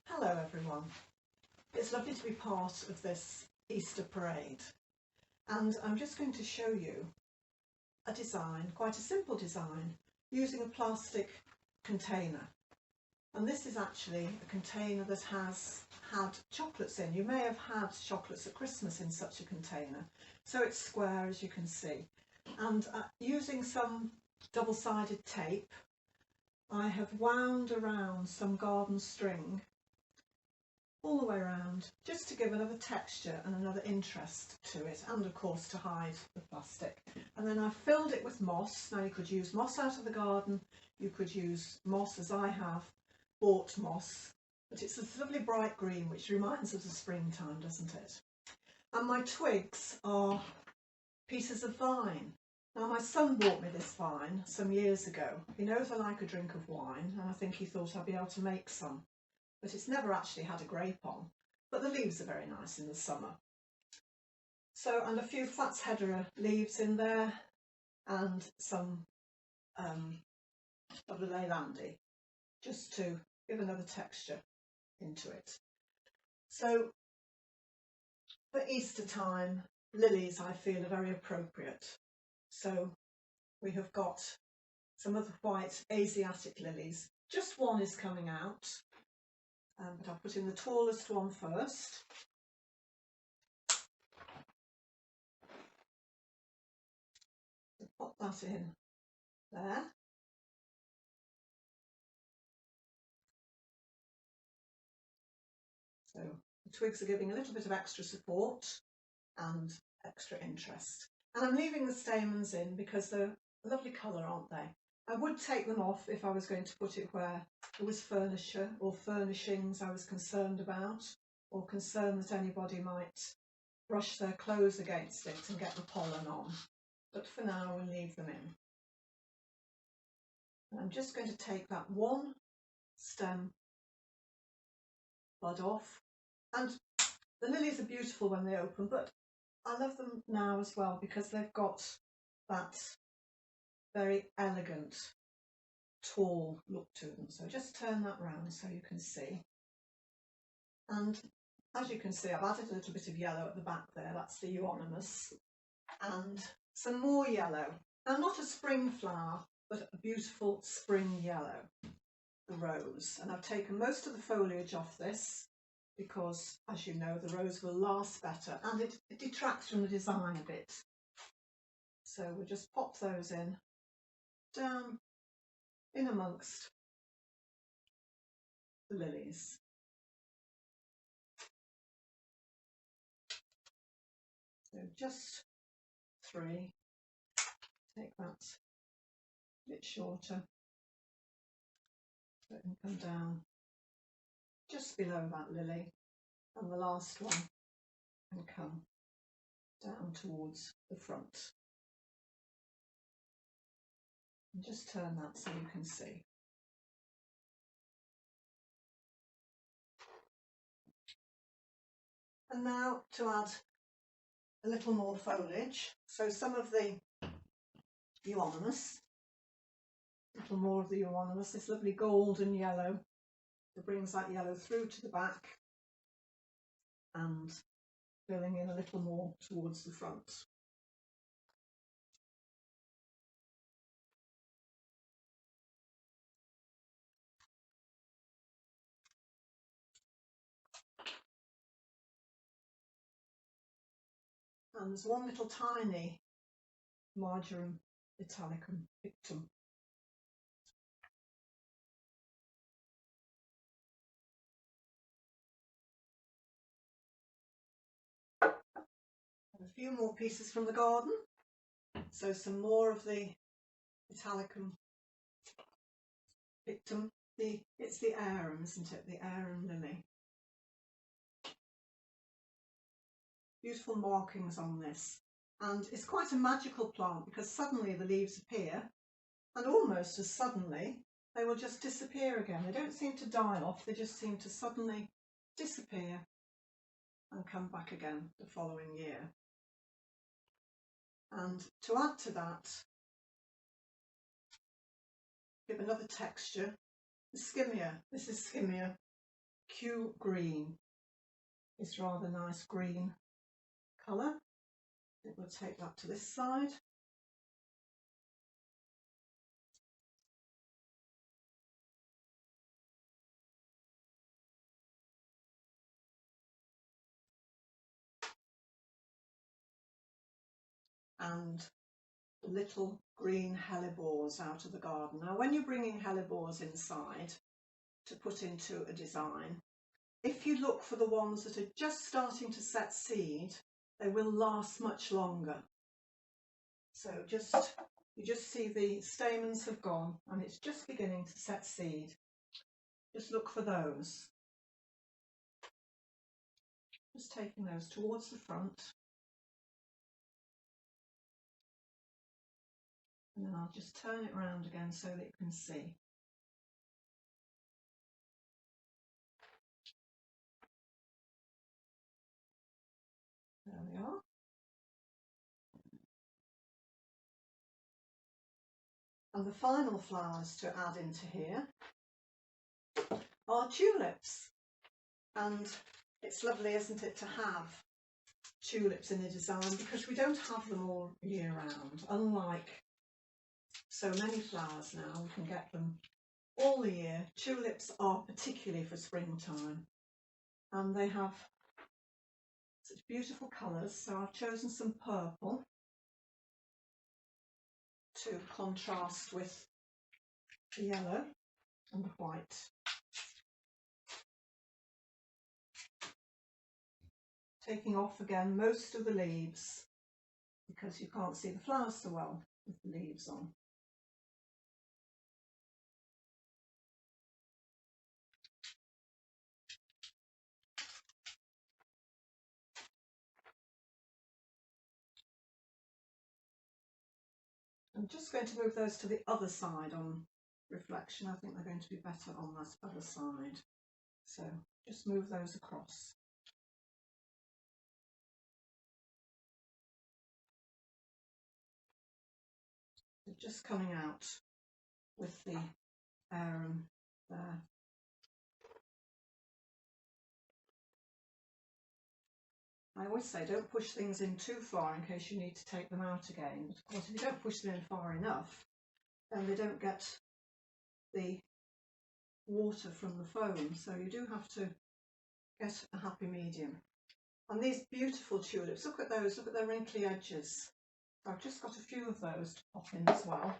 Hello everyone, it's lovely to be part of this Easter parade, and I'm just going to show you a design, quite a simple design, using a plastic container. And this is actually a container that has had chocolates in. You may have had chocolates at Christmas in such a container. So it's square, as you can see, and using some double-sided tape I have wound around some garden string all the way around, just to give another texture and another interest to it, and of course to hide the plastic. And then I filled it with moss. Now you could use moss out of the garden, you could use moss as I have bought moss, but it's this lovely bright green which reminds us of springtime, doesn't it? And my twigs are pieces of vine. Now my son bought me this vine some years ago. He knows I like a drink of wine, and I think he thought I'd be able to make some. But it's never actually had a grape on, but the leaves are very nice in the summer. So, and a few Fats Hedera leaves in there, and some of the Leylandii, just to give another texture into it. So for Easter time, lilies I feel are very appropriate. So we have got some of the white Asiatic lilies. Just one is coming out. But I'll put in the tallest one first. So pop that in there. So the twigs are giving a little bit of extra support and extra interest. And I'm leaving the stamens in because they're a lovely colour, aren't they? I would take them off if I was going to put it where there was furniture or furnishings I was concerned about, or concerned that anybody might brush their clothes against it and get the pollen on. But for now we'll leave them in. And I'm just going to take that one stem bud off. And the lilies are beautiful when they open, but I love them now as well because they've got that very elegant, tall look to them. So just turn that round so you can see. And as you can see, I've added a little bit of yellow at the back there. That's the euonymus. And some more yellow. Now, not a spring flower, but a beautiful spring yellow, the rose. And I've taken most of the foliage off this because, as you know, the rose will last better and it detracts from the design a bit. So we'll just pop those in, down in amongst the lilies. So just 3. Take that a bit shorter, so it can come down just below that lily, and the last one can come down towards the front. And just turn that so you can see. And now to add a little more foliage, so some of the euonymus, a little more of the euonymus, this lovely golden yellow that brings that yellow through to the back and filling in a little more towards the front. And there's one little tiny marjoram italicum pictum. And a few more pieces from the garden. So some more of the italicum pictum. It's the arum, isn't it? The arum lily. Beautiful markings on this. And it's quite a magical plant because suddenly the leaves appear, and almost as suddenly they will just disappear again. They don't seem to die off, they just seem to suddenly disappear and come back again the following year. And to add to that, give another texture, the skimmia. This is skimmia Q green. It's rather nice green colour. I think we'll take that to this side. And little green hellebores out of the garden. Now when you're bringing hellebores inside to put into a design, if you look for the ones that are just starting to set seed, they will last much longer. So you just see the stamens have gone and it's just beginning to set seed. Just look for those. Just taking those towards the front. And then I'll just turn it around again so that you can see. There we are. And the final flowers to add into here are tulips. And it's lovely, isn't it, to have tulips in a design, because we don't have them all year round. Unlike so many flowers now, we can get them all the year. Tulips are particularly for springtime, and they have such beautiful colours. So I've chosen some purple to contrast with the yellow and the white. Taking off again most of the leaves because you can't see the flowers so well with the leaves on. I'm just going to move those to the other side on reflection. I think they're going to be better on that other side. So just move those across. They're just coming out with the arum there. I always say don't push things in too far in case you need to take them out again. Of course, if you don't push them in far enough, then they don't get the water from the foam. So you do have to get a happy medium. And these beautiful tulips, look at those, look at their wrinkly edges. So I've just got a few of those to pop in as well.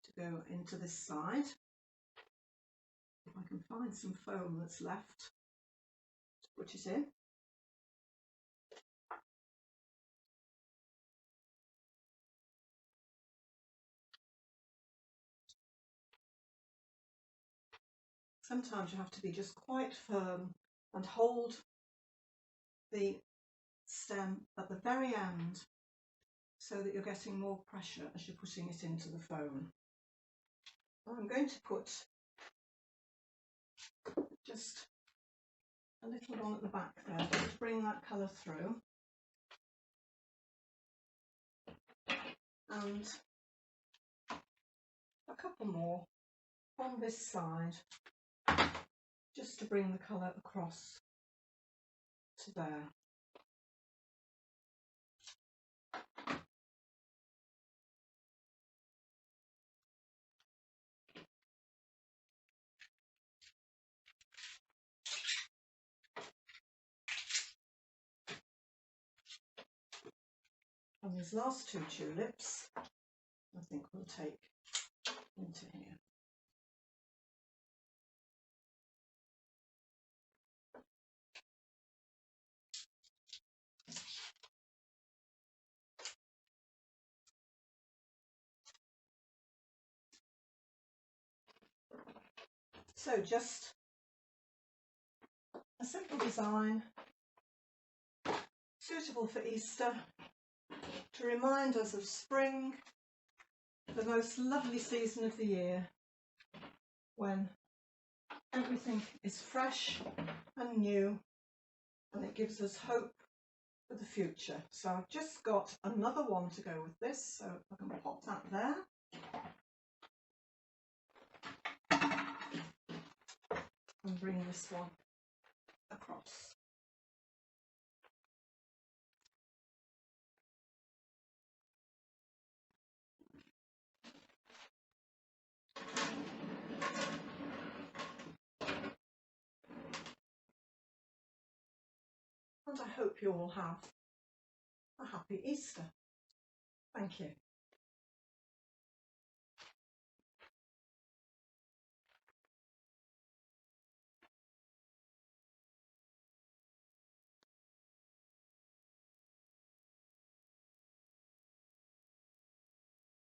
To go into this side. If I can find some foam that's left to put it in. Sometimes you have to be just quite firm and hold the stem at the very end so that you're getting more pressure as you're putting it into the foam. I'm going to put just a little one at the back there just to bring that colour through, and a couple more on this side just to bring the colour across to there. And these last two tulips I think we'll take into here. So just a simple design suitable for Easter, to remind us of spring, the most lovely season of the year, when everything is fresh and new and it gives us hope for the future. So I've just got another one to go with this, so I can pop that there. bring this one across. And I hope you all have a happy Easter. Thank you.